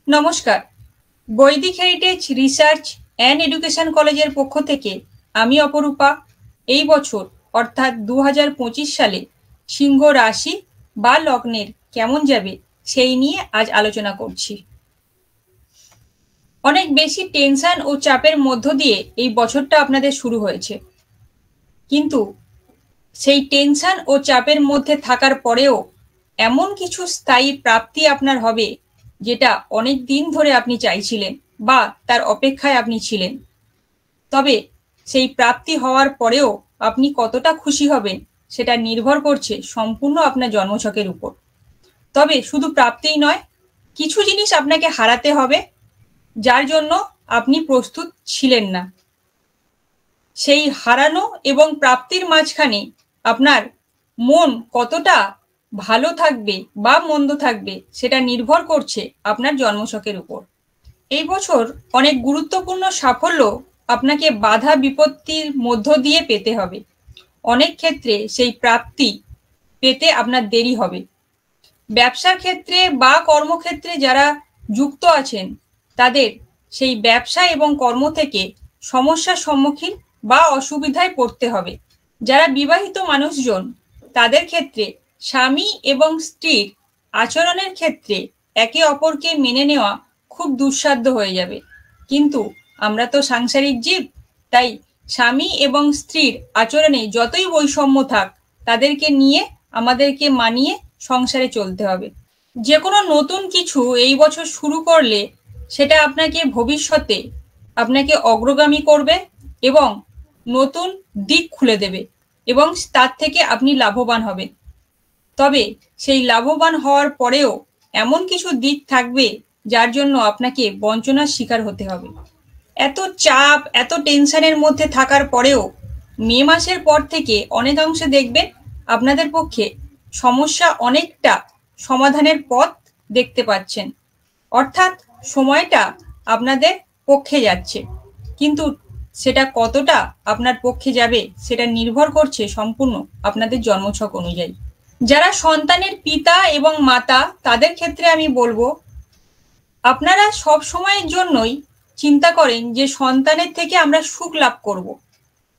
নমস্কার। বৈদিক heritage research and education কলেজের পক্ষ থেকে আমি অপরূপা এই বছর অর্থাৎ 2025 সালে সিংহ রাশি বা লগ্নের কেমন যাবে সেই নিয়ে আজ আলোচনা করছি। অনেক বেশি টেনশন ও চাপের মধ্য দিয়ে এই বছরটা আপনাদের শুরু হয়েছে, কিন্তু সেই টেনশন ও চাপের মধ্যে থাকার পরেও এমন কিছু স্থায়ী প্রাপ্তি আপনার হবে যেটা অনেক দিন ধরে আপনি চাইছিলেন বা তার অপেক্ষায় আপনি ছিলেন। তবে সেই প্রাপ্তি হওয়ার পরেও আপনি কতটা খুশি হবেন সেটা নির্ভর করছে সম্পূর্ণ আপনার জন্মছকের উপর। তবে শুধু প্রাপ্তিই নয়, কিছু জিনিস আপনাকে হারাতে হবে যার জন্য আপনি প্রস্তুত ছিলেন না। সেই হারানো এবং প্রাপ্তির মাঝখানে আপনার মন কতটা ভালো থাকবে বা মন্দ থাকবে সেটা নির্ভর করছে আপনার জন্মছকের উপর। এই বছর অনেক গুরুত্বপূর্ণ সাফল্য আপনাকে বাধা বিপত্তির মধ্য দিয়ে পেতে হবে। অনেক ক্ষেত্রে সেই প্রাপ্তি পেতে আপনার দেরি হবে। ব্যবসার ক্ষেত্রে বা কর্মক্ষেত্রে যারা যুক্ত আছেন তাদের সেই ব্যবসা এবং কর্ম থেকে সমস্যার সম্মুখীন বা অসুবিধায় পড়তে হবে। যারা বিবাহিত মানুষজন তাদের ক্ষেত্রে স্বামী এবং স্ত্রীর আচরণের ক্ষেত্রে একে অপরকে মেনে নেওয়া খুব দুঃসাধ্য হয়ে যাবে। কিন্তু আমরা তো সাংসারিক জীব, তাই স্বামী এবং স্ত্রীর আচরণে যতই বৈষম্য থাক তাদেরকে নিয়ে আমাদেরকে মানিয়ে সংসারে চলতে হবে। যে কোনো নতুন কিছু এই বছর শুরু করলে সেটা আপনাকে ভবিষ্যতে আপনাকে অগ্রগামী করবে এবং নতুন দিক খুলে দেবে এবং তার থেকে আপনি লাভবান হবেন। তবে সেই লাভবান হওয়ার পরেও এমন কিছু দিক থাকবে যার জন্য আপনাকে বঞ্চনার শিকার হতে হবে। এত চাপ, এত টেনশনের মধ্যে থাকার পরেও মে মাসের পর থেকে অনেকাংশে দেখবেন আপনাদের পক্ষে সমস্যা অনেকটা সমাধানের পথ দেখতে পাচ্ছেন। অর্থাৎ সময়টা আপনাদের পক্ষে যাচ্ছে, কিন্তু সেটা কতটা আপনার পক্ষে যাবে সেটা নির্ভর করছে সম্পূর্ণ আপনাদের জন্মছক অনুযায়ী। যারা সন্তানের পিতা এবং মাতা তাদের ক্ষেত্রে আমি বলবো, আপনারা সব সময়ের জন্যই চিন্তা করেন যে সন্তানের থেকে আমরা সুখ লাভ করব।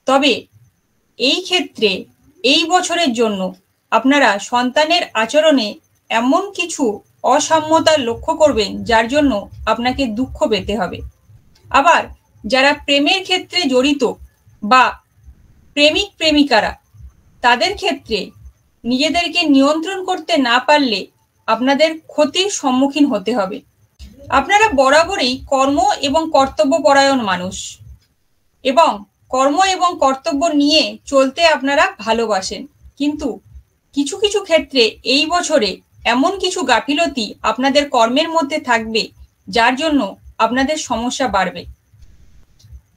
তবে এই ক্ষেত্রে এই বছরের জন্য আপনারা সন্তানের আচরণে এমন কিছু অসাম্যতা লক্ষ্য করবেন যার জন্য আপনাকে দুঃখ পেতে হবে। আবার যারা প্রেমের ক্ষেত্রে জড়িত বা প্রেমিক প্রেমিকারা তাদের ক্ষেত্রে নিজেদেরকে নিয়ন্ত্রণ করতে না পারলে আপনাদের ক্ষতির সম্মুখীন হতে হবে। আপনারা বরাবরই কর্ম এবং কর্তব্য পরায়ণ মানুষ এবং কর্ম এবং কর্তব্য নিয়ে চলতে আপনারা ভালোবাসেন, কিন্তু কিছু কিছু ক্ষেত্রে এই বছরে এমন কিছু গাফিলতি আপনাদের কর্মের মধ্যে থাকবে যার জন্য আপনাদের সমস্যা বাড়বে।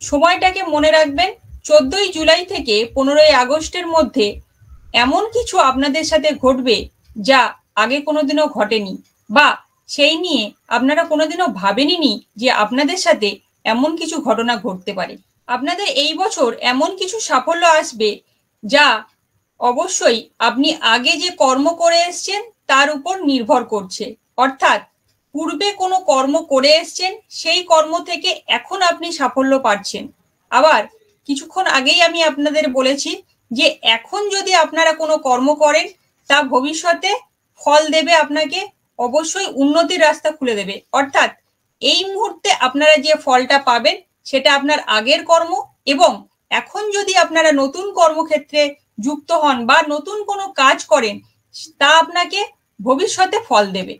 সময়টাকে মনে রাখবেন, 14ই জুলাই থেকে 15ই আগস্টের মধ্যে এমন কিছু আপনাদের সাথে ঘটবে যা আগে কোনোদিনও ঘটেনি বা সেই নিয়ে আপনারা কোনোদিনও ভাবেননি যে আপনাদের সাথে এমন কিছু ঘটনা ঘটতে পারে। আপনাদের এই বছর এমন কিছু সাফল্য আসবে যা অবশ্যই আপনি আগে যে কর্ম করে এসছেন তার উপর নির্ভর করছে। অর্থাৎ পূর্বে কোনো কর্ম করে এসছেন, সেই কর্ম থেকে এখন আপনি সাফল্য পাচ্ছেন। আবার কিছুক্ষণ আগেই আমি আপনাদের বলেছি যে এখন যদি আপনারা কোনো কর্ম করেন তা ভবিষ্যতে ফল দেবে, আপনাকে অবশ্যই উন্নতির রাস্তা খুলে দেবে। অর্থাৎ এই মুহূর্তে আপনারা যে ফলটা পাবেন সেটা আপনার আগের কর্ম, এবং এখন যদি আপনারা নতুন কর্মক্ষেত্রে যুক্ত হন বা নতুন কোনো কাজ করেন তা আপনাকে ভবিষ্যতে ফল দেবে।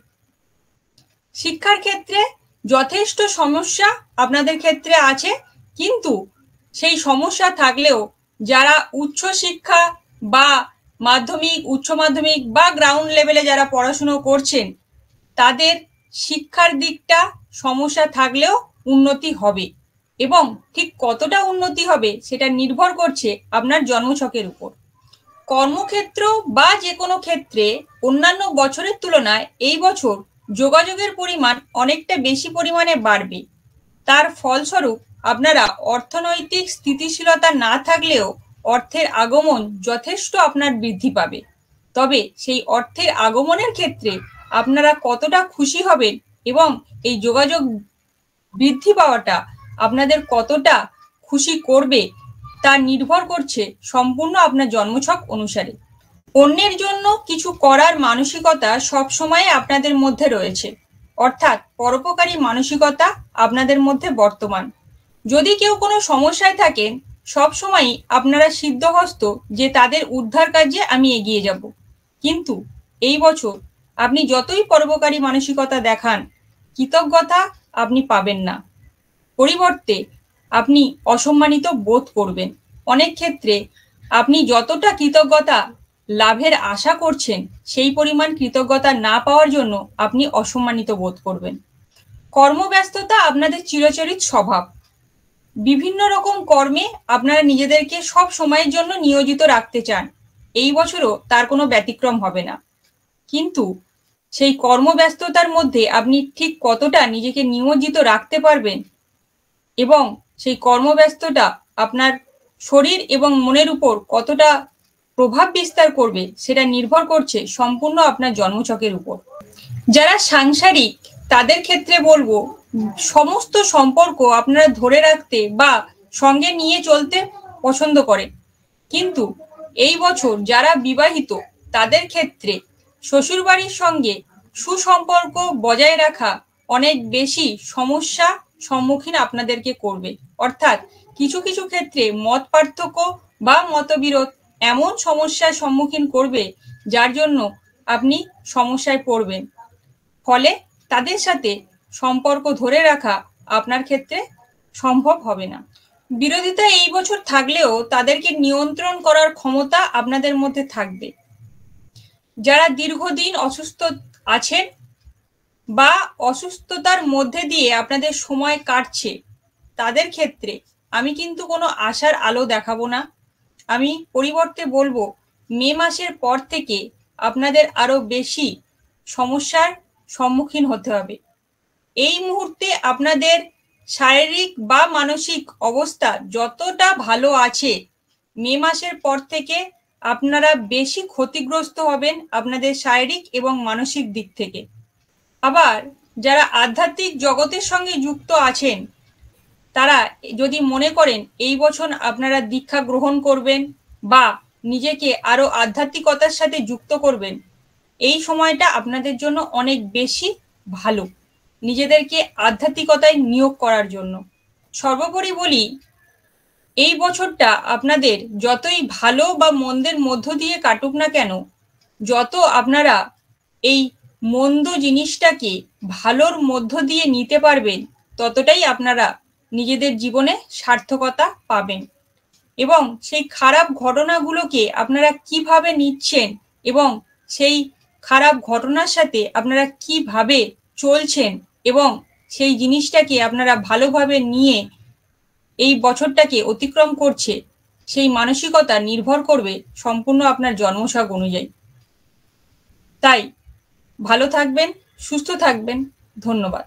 শিক্ষার ক্ষেত্রে যথেষ্ট সমস্যা আপনাদের ক্ষেত্রে আছে, কিন্তু সেই সমস্যা থাকলেও যারা উচ্চ শিক্ষা বা মাধ্যমিক, উচ্চ মাধ্যমিক বা গ্রাউন্ড লেভেলে যারা পড়াশুনো করছেন তাদের শিক্ষার দিকটা সমস্যা থাকলেও উন্নতি হবে, এবং ঠিক কতটা উন্নতি হবে সেটা নির্ভর করছে আপনার জন্মছকের উপর। কর্মক্ষেত্র বা যে কোনো ক্ষেত্রে অন্যান্য বছরের তুলনায় এই বছর যোগাযোগের পরিমাণ অনেকটা বেশি পরিমাণে বাড়বে। তার ফলস্বরূপ আপনারা অর্থনৈতিক স্থিতিশীলতা না থাকলেও অর্থের আগমন যথেষ্ট আপনার বৃদ্ধি পাবে। তবে সেই অর্থের আগমনের ক্ষেত্রে আপনারা কতটা খুশি হবেন এবং এই যোগাযোগ বৃদ্ধি পাওয়াটা আপনাদের কতটা খুশি করবে তা নির্ভর করছে সম্পূর্ণ আপনার জন্মছক অনুসারে। অন্যের জন্য কিছু করার মানসিকতা সবসময় আপনাদের মধ্যে রয়েছে, অর্থাৎ পরোপকারী মানসিকতা আপনাদের মধ্যে বর্তমান। যদি কেউ কোনো সমস্যায় থাকেন, সবসময় আপনারা সিদ্ধহস্ত যে তাদের উদ্ধার কার্যে আমি এগিয়ে যাব। কিন্তু এই বছর আপনি যতই পরোপকারী মানসিকতা দেখান, কৃতজ্ঞতা আপনি পাবেন না। পরিবর্তে আপনি অসম্মানিত বোধ করবেন। অনেক ক্ষেত্রে আপনি যতটা কৃতজ্ঞতা লাভের আশা করছেন, সেই পরিমাণ কৃতজ্ঞতা না পাওয়ার জন্য আপনি অসম্মানিত বোধ করবেন। কর্মব্যস্ততা আপনাদের চিরচরিত স্বভাব। বিভিন্ন রকম কর্মে আপনারা নিজেদেরকে সব সময়ের জন্য নিয়োজিত রাখতে চান। এই বছরও তার কোনো ব্যতিক্রম হবে না। কিন্তু সেই কর্মব্যস্ততার মধ্যে আপনি ঠিক কতটা নিজেকে নিয়োজিত রাখতে পারবেন এবং সেই কর্মব্যস্ততা আপনার শরীর এবং মনের উপর কতটা প্রভাব বিস্তার করবে সেটা নির্ভর করছে সম্পূর্ণ আপনার জন্মছকের উপর। যারা সাংসারিক তাদের ক্ষেত্রে বলবো, সমস্ত সম্পর্ক আপনারা ধরে রাখতে বা সঙ্গে নিয়ে চলতে পছন্দ করেন, কিন্তু এই বছর যারা বিবাহিত তাদের ক্ষেত্রে শ্বশুরবাড়ির সঙ্গে সুসম্পর্ক বজায় রাখা অনেক বেশি সমস্যা সম্মুখীন আপনাদেরকে করবে। অর্থাৎ কিছু কিছু ক্ষেত্রে মত পার্থক্য বা মতবিরোধ এমন সমস্যার সম্মুখীন করবে যার জন্য আপনি সমস্যায় পড়বেন। ফলে তাদের সাথে সম্পর্ক ধরে রাখা আপনার ক্ষেত্রে সম্ভব হবে না। বিরোধিতা এই বছর থাকলেও তাদেরকে নিয়ন্ত্রণ করার ক্ষমতা আপনাদের মধ্যে থাকবে। যারা দীর্ঘদিন অসুস্থ আছেন বা অসুস্থতার মধ্যে দিয়ে আপনাদের সময় কাটছে, তাদের ক্ষেত্রে আমি কিন্তু কোনো আশার আলো দেখাবো না। আমি পরিবর্তে বলবো, মে মাসের পর থেকে আপনাদের আরো বেশি সমস্যার সম্মুখীন হতে হবে। এই মুহূর্তে আপনাদের শারীরিক বা মানসিক অবস্থা যতটা ভালো আছে, মে মাসের পর থেকে আপনারা বেশি ক্ষতিগ্রস্ত হবেন আপনাদের শারীরিক এবং মানসিক দিক থেকে। আবার যারা আধ্যাত্মিক জগতের সঙ্গে যুক্ত আছেন, তারা যদি মনে করেন এই বছর আপনারা দীক্ষা গ্রহণ করবেন বা নিজেকে আরো আধ্যাত্মিকতার সাথে যুক্ত করবেন, এই সময়টা আপনাদের জন্য অনেক বেশি ভালো নিজেদেরকে আধ্যাত্মিকতায় নিয়োগ করার জন্য। সর্বোপরি বলি, এই বছরটা আপনাদের যতই ভালো বা মন্দের মধ্য দিয়ে কাটুক না কেন, যত আপনারা এই মন্দ জিনিসটাকে ভালোর মধ্য দিয়ে নিতে পারবেন, ততটাই আপনারা নিজেদের জীবনে সার্থকতা পাবেন। এবং সেই খারাপ ঘটনাগুলোকে আপনারা কিভাবে নিচ্ছেন এবং সেই খারাপ ঘটনার সাথে আপনারা কিভাবে চলছেন এবং সেই জিনিসটাকে আপনারা ভালোভাবে নিয়ে এই বছরটাকে অতিক্রম করছে, সেই মানসিকতা নির্ভর করবে সম্পূর্ণ আপনার জন্মছক অনুযায়ী। তাই ভালো থাকবেন, সুস্থ থাকবেন। ধন্যবাদ।